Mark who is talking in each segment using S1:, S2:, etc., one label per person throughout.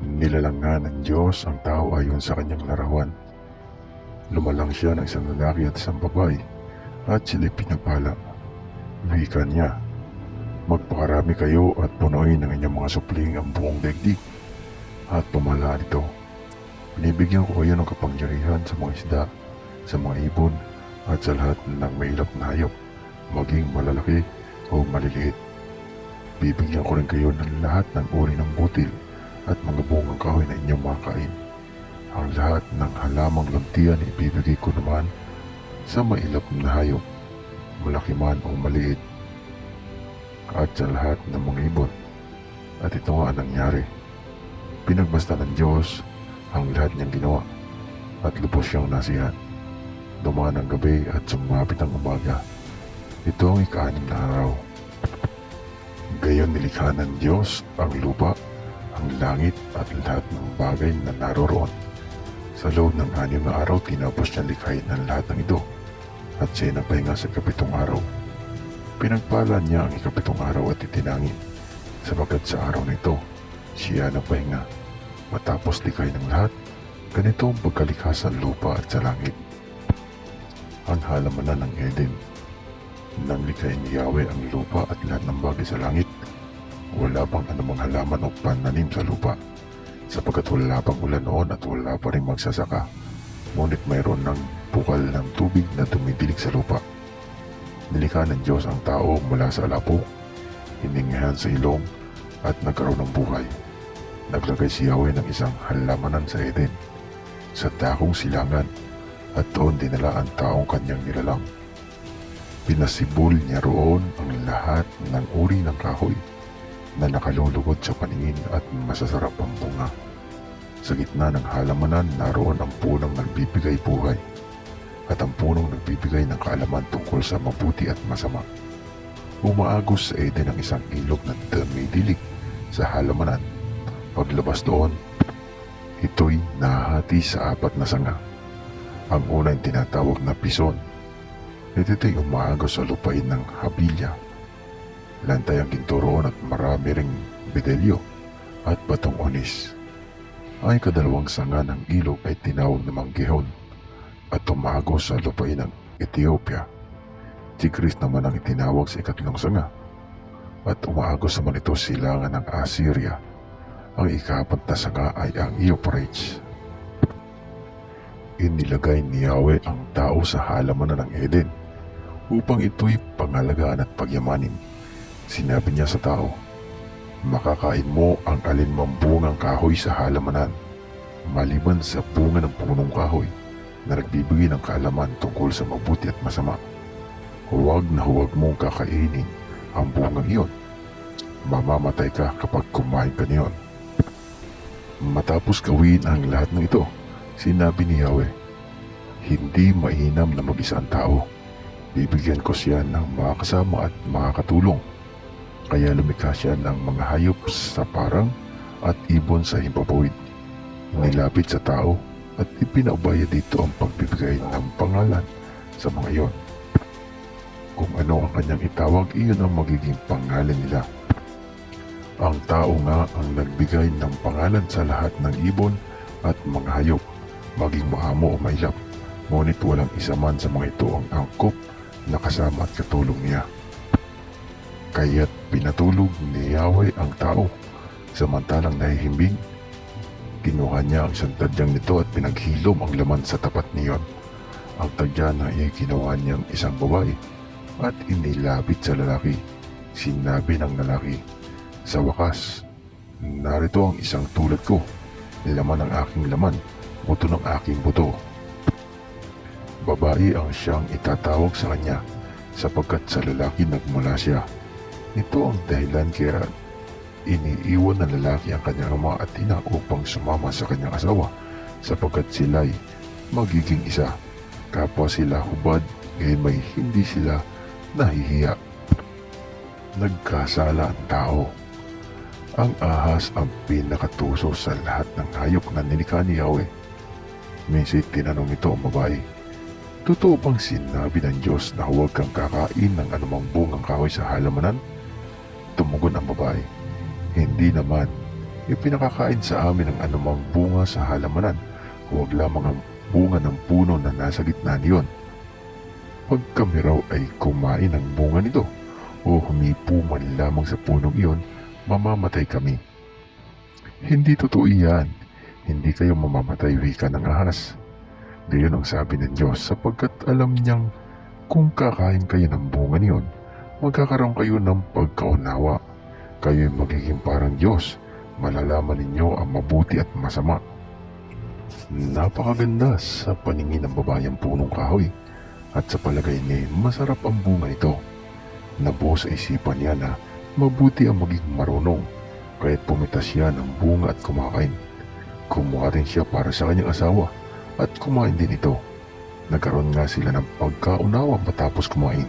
S1: Nilalang nga ng Diyos ang tao ayon sa kanyang larawan. Lumalang siya ng isang lalaki at isang babae at sila'y pinagpala. Wika niya, magpakarami kayo at punuin ng inyong mga supling ang buong daigdig at pamahalaan ito. Binibigyan ko kayo ng kapangyarihan sa mga isda, sa mga ibon at sa lahat ng mailap na hayop, maging malalaki o maliliit. Bibigyan ko rin kayo ng lahat ng uri ng butil at mga bungang kahoy na inyong makain. Ang lahat ng halamang lantian ibibigay ko naman sa mailap na hayop, malaki man o maliit, at sa lahat ng mga ibon. At ito nga ang nangyari. Pinagbasta ng Diyos ang lahat niyang ginawa at lubos siyang nasiyahan. Dumaan ang gabi at sumapit ang umaga. Ito ang ika-6 na araw. Gayon nilikha ng Diyos ang lupa, ang langit at lahat ng bagay na naroroon. Sa loob ng 6 na araw, tinapos niya likhain ang lahat ng ito at siya nagpahinga sa ika-7 araw. Pinagpala niya ang ika-7 araw at itinangin, sapagkat sa araw na ito, siya nagpahinga. Matapos likhain ng lahat, ganito ang pagkalikha sa lupa at sa langit. Ang halamanan ng Eden. Nang likhain ni Yahweh ang lupa at lahat ng bagay sa langit, wala pang anumang halaman o pananim sa lupa, sapagkat wala pang ulan noon at wala pa rin magsasaka, ngunit mayroon ng bukal ng tubig na dumidilig sa lupa. Nilikha ng Diyos ang tao mula sa alapok, hiningahan sa ilong at nagkaroon ng buhay. Naglagay si Yahweh ng isang halamanan sa Eden, sa dakong silangan, at doon dinala ang taong kanyang nilalang. Pinasibol niya roon ang lahat ng uri ng kahoy na nakalulugod sa paningin at masasarap ang bunga. Sa gitna ng halamanan naroon ang punong nagbibigay buhay at ang punong nagbibigay ng kaalaman tungkol sa mabuti at masama. Umaagos sa Eden ang isang ilog na dumidilig sa halamanan. Paglabas doon, ito'y nahati sa 4 na sanga. Ang unang tinatawag na pison. Ito'y umaagos sa lupain ng Habilya. Lantay ang ginto roon at marami ring bedelyo at batong onis. Ang ikadalawang sanga ng ilog ay tinawag namang Gihon at umagos sa lupain ng Ethiopia. Tigris naman ang itinawag sa ikatlong sanga at umaagos naman ito silangan ng Assyria. Ang ika-4 na sanga ay ang Euphrates. Inilagay ni Yahweh ang tao sa halamanan ng Eden upang ito'y pangalagaan at pagyamanin. Sinabi niya sa tao, makakain mo ang alinmang bungang kahoy sa halamanan, maliban sa bunga ng punong kahoy na nagbibigay ng kaalaman tungkol sa mabuti at masama. Huwag na huwag mong kakainin ang bungang iyon. Mamamatay ka kapag kumain ka niyon. Matapos gawin ang lahat ng ito, sinabi ni Yahweh, hindi mainam na mag-isa ang tao. Bibigyan ko siya ng mga kasama at mga katulong. Kaya lumikha siya ng mga hayop sa parang at ibon sa himpapawid. Nilapit sa tao at ipinaubaya dito ang pagbibigay ng pangalan sa mga iyon. Kung ano ang kanyang itawag, iyon ang magiging pangalan nila. Ang tao nga ang nagbigay ng pangalan sa lahat ng ibon at mga hayop, maging maamo o mailap. Ngunit walang isa man sa mga ito ang angkop na kasama at katulong niya. Kaya't pinatulog ni Yahweh ang tao, samantalang nahihimbing. Kinuha niya ang isang tadyang nito at pinaghilom ang laman sa tapat niyon. Ang tadya na ay ginawa niyang isang babae at inilapit sa lalaki. Sinabi ng lalaki, sa wakas, narito ang isang tulad ko, laman ng aking laman, buto ng aking buto. Babae ang siyang itatawag sa kanya, sapagkat sa lalaki nagmula siya. Ito ang dahilan kaya iniiwan ng lalaki ang kanyang ama at ina upang sumama sa kanyang asawa, sapagkat sila'y magiging isa. Kapwa sila hubad, ngayon may hindi sila nahihiya. Nagkasala ang tao. Ang ahas ang pinakatuso sa lahat ng hayop na nilikha ni Yahweh. Minsan tinanong ito ang babae, totoo bang sinabi ng Diyos na huwag kang kakain ng anumang bungang kahoy sa halamanan? Tumugon ang babae, hindi naman, ipinakakain sa amin ang anumang bunga sa halamanan, huwag lamang ang bunga ng puno na nasa gitna niyon. Pag kami raw ay kumain ng bunga nito o humipo man lamang sa punong iyon, mamamatay kami." "Hindi totoo iyan. Hindi kayo mamamatay," wika ng ahas. Gayon ang sabi ng Diyos, sapagkat alam niyang kung kakain kayo ng bunga niyon, magkakaroon kayo ng pagkaunawa. Kayo'y magiging parang Diyos. Malalaman ninyo ang mabuti at masama. Napakaganda sa paningin ng babae ang punong kahoy, at sa palagay niya masarap ang bunga nito. Nabuo sa isipan niya na mabuti ang maging marunong, kaya't pumitas siya ng bunga at kumakain. Kumuha rin siya para sa kanyang asawa at kumain din ito. Nagkaroon nga sila ng pagkaunawa matapos kumain.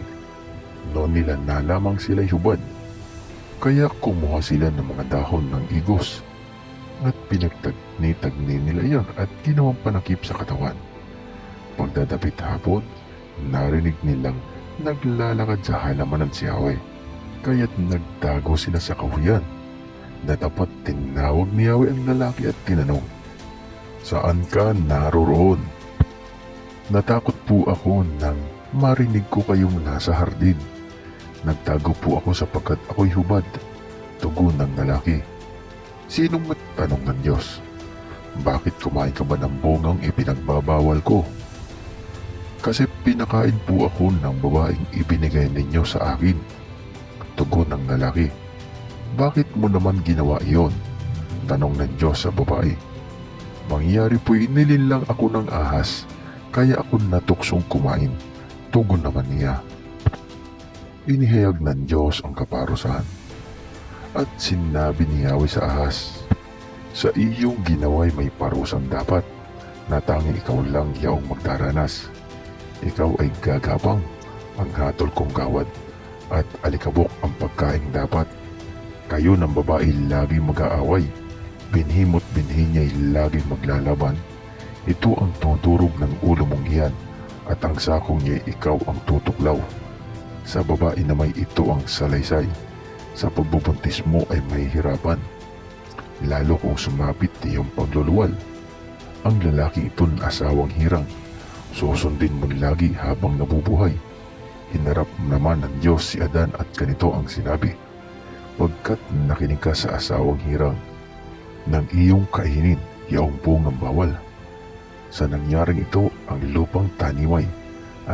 S1: Noon nila nalamang sila'y hubad, kaya kumuha sila ng mga dahon ng igos at pinagtagni-tagni nila iyon at ginawang panakip sa katawan. Pagdadapit hapon, narinig nilang naglalakad sa halamanan si Yahweh, kaya't nagtago sila sa kahuyan. Na dapat tinawag ni Yahweh ang lalaki at tinanong, "Saan ka naroroon?" "Natakot po ako nang marinig ko kayong nasa hardin. Nagtago po ako sapagkat ako'y hubad," tugon ng lalaki. "Sinong tanong ng Diyos, bakit kumain ka ba ng bungang ipinagbabawal ko?" "Kasi pinakain po ako ng babaeng ibinigay ninyo sa akin," tugon ng lalaki. "Bakit mo naman ginawa iyon?" tanong ng Diyos sa babae. "Mangyari po'y nilinlang ako ng ahas, kaya ako natuksong kumain," tugon naman niya. Inihayag ng Diyos ang kaparusahan, at sinabi ni Yahweh sa ahas, "Sa iyong ginawa'y may parusang dapat, na tanging ikaw lang yaong magdaranas. Ikaw ay gagapang, ang hatol kong gawad, at alikabok ang pagkaing dapat. Kayo ng babae lagi mag-aaway, binhimo't binhi niya'y lagi maglalaban. Ito ang tuturog ng ulo mong iyan, at ang sakong niya'y ikaw ang tutuklaw. Sa babae na may ito ang salaysay, sa pagbubuntis mo ay mahihirapan, lalo kung sumapit iyong pagluluwal. Ang lalaki ito'n asawang hirang, susundin mo lagi habang nabubuhay." Hinarap naman ng Diyos si Adan at ganito ang sinabi, "Pagkat nakinig ka sa asawang hirang, ng iyong kainin yaong bungang bawal. Sa nangyaring ito, ang lupang taniway,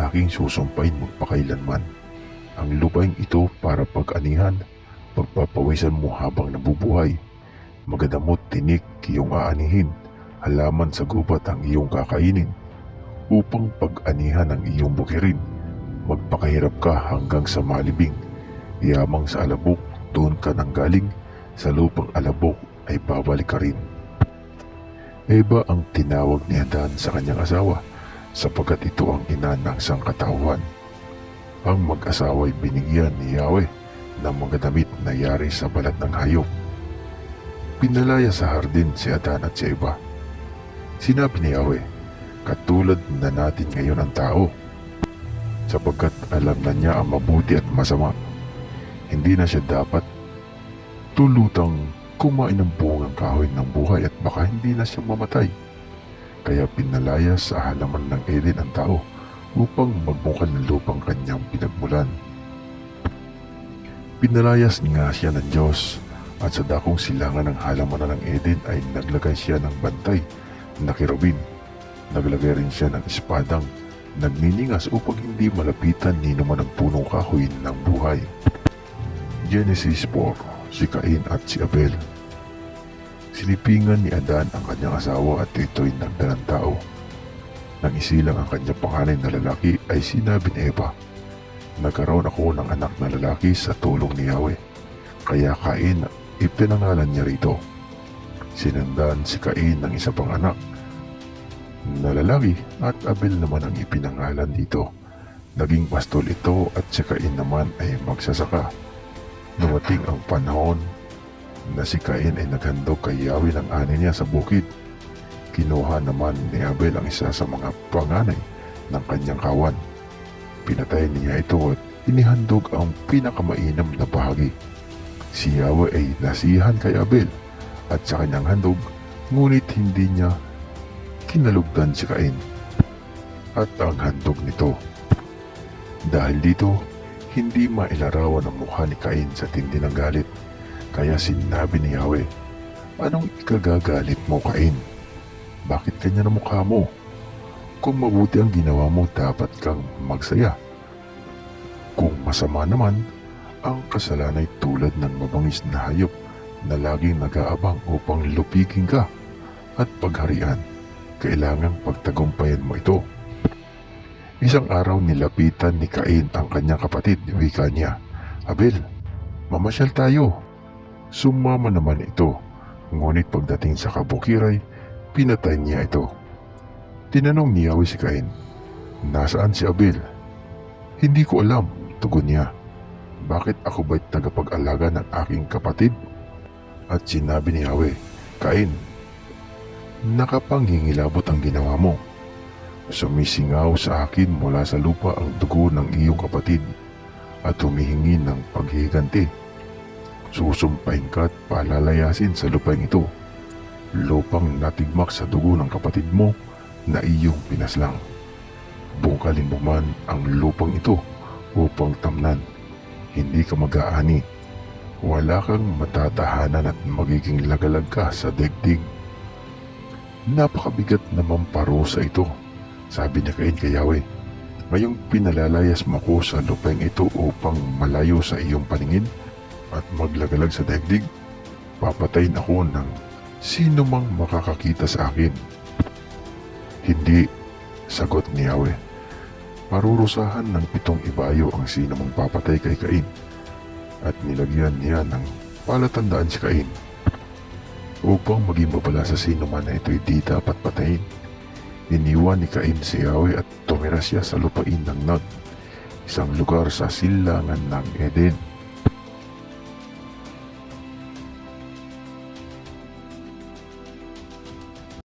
S1: aking susumpain magpakailanman. Ang lupaing ito para pag-anihan, pagpapawisan mo habang nabubuhay. Magadamot tinik iyong aanihin, halaman sa gubat ang iyong kakainin, upang pag-anihan ang iyong bukirin. Magpakahirap ka hanggang sa malibing, yamang sa alabok doon ka nanggaling, sa lupang alabok ay babalik ka rin." Eva ang tinawag ni Adan sa kanyang asawa, sapagkat ito ang ina ng sangkatauhan. Ang mag-asawa'y binigyan ni Yahweh ng mga damit na yari sa balat ng hayop. Pinalaya sa hardin si Adan at si Eva. Sinabi ni Yahweh, "Katulad na natin ngayon ang tao, sapagkat alam na niya ang mabuti at masama. Hindi na siya dapat tulutang kumain ng bungang kahoy ng buhay at baka hindi na siya mamatay. Kaya pinalaya sa halaman ng Eden ang tao upang magbungkal ng lupang kanyang pinagmulan." Pinalayas nga siya ng Diyos, at sa dakong silangan ng halamanan ng Eden ay naglagay siya ng bantay na kerubin. Naglagay rin siya ng espadang nagniningas upang hindi malapitan ni naman ang punong kahoy ng buhay. Genesis 4, si Cain at si Abel. Sinipingan ni Adan ang kanyang asawa at ito'y nagdalang tao. Nang isilang ang kanyang panganay na lalaki ay sinabi ni Eva, "Nagkaroon ako ng anak na lalaki sa tulong ni Yahweh." Kaya Cain ipinangalan niya rito. Sinundan si Cain ng isa pang anak na lalaki at Abel naman ang ipinangalan dito. Naging pastol ito at si Cain naman ay magsasaka. Dumating ang panahon na si Cain ay naghandog kay Yahweh ng ani niya sa bukid. Kinuha naman ni Abel ang isa sa mga panganay ng kanyang kawan. Pinatay niya ito at inihandog ang pinakamainam na bahagi. Si Yahweh ay nasihan kay Abel at sa kanyang handog, ngunit hindi niya kinalugdan si Cain at ang handog nito. Dahil dito, hindi mailarawan ang mukha ni Cain sa tindi ng galit, kaya sinabi ni Yahweh, "Anong ikagagalit mo, Cain? Bakit kanya na mukha mo? Kung mabuti ang ginawa mo, dapat kang magsaya. Kung masama naman, ang kasalanan ay tulad ng mabangis na hayop na laging nag-aabang upang lupigin ka at pagharian. Kailangang pagtagumpayan mo ito." Isang araw nilapitan ni Cain ang kanyang kapatid, wika niya, "Abel, mamasyal tayo." Sumama naman ito, ngunit pagdating sa kabukiray, pinatay niya ito. Tinanong ni Yahweh si Cain, "Nasaan si Abel?" "Hindi ko alam," tugon niya. "Bakit ako ba'y tagapag-alaga ng aking kapatid?" At sinabi ni Yahweh, "Cain, nakapanghingilabot ang ginawa mo. Sumisingaw sa akin mula sa lupa ang dugo ng iyong kapatid at humihingi ng paghihiganti. Susumpain ka at palalayasin sa lupain ito, lupang natigmak sa dugo ng kapatid mo na iyong pinaslang. Bungkalin mo man ang lupang ito upang tamnan. Hindi ka mag-aani. Wala kang matatahanan at magiging lagalag ka sa daigdig." Napakabigat naman parusa ito, sabi ni Cain kay Yahweh. "Ngayong pinalalayas mo ko sa lupain ito upang malayo sa iyong paningin at maglagalag sa daigdig, papatayin ako ng sino mang makakakita sa akin." "Hindi," sagot ni Yahweh. "Parurusahan ng 7 ibayo ang sino mang papatay kay Cain." At nilagyan niya ng palatandaan si Cain upang maging babala sa sino man na ito'y di dapat patayin. Iniwan ni Cain si Yahweh at tumira siya sa lupain ng Nod, isang lugar sa silangan ng Eden.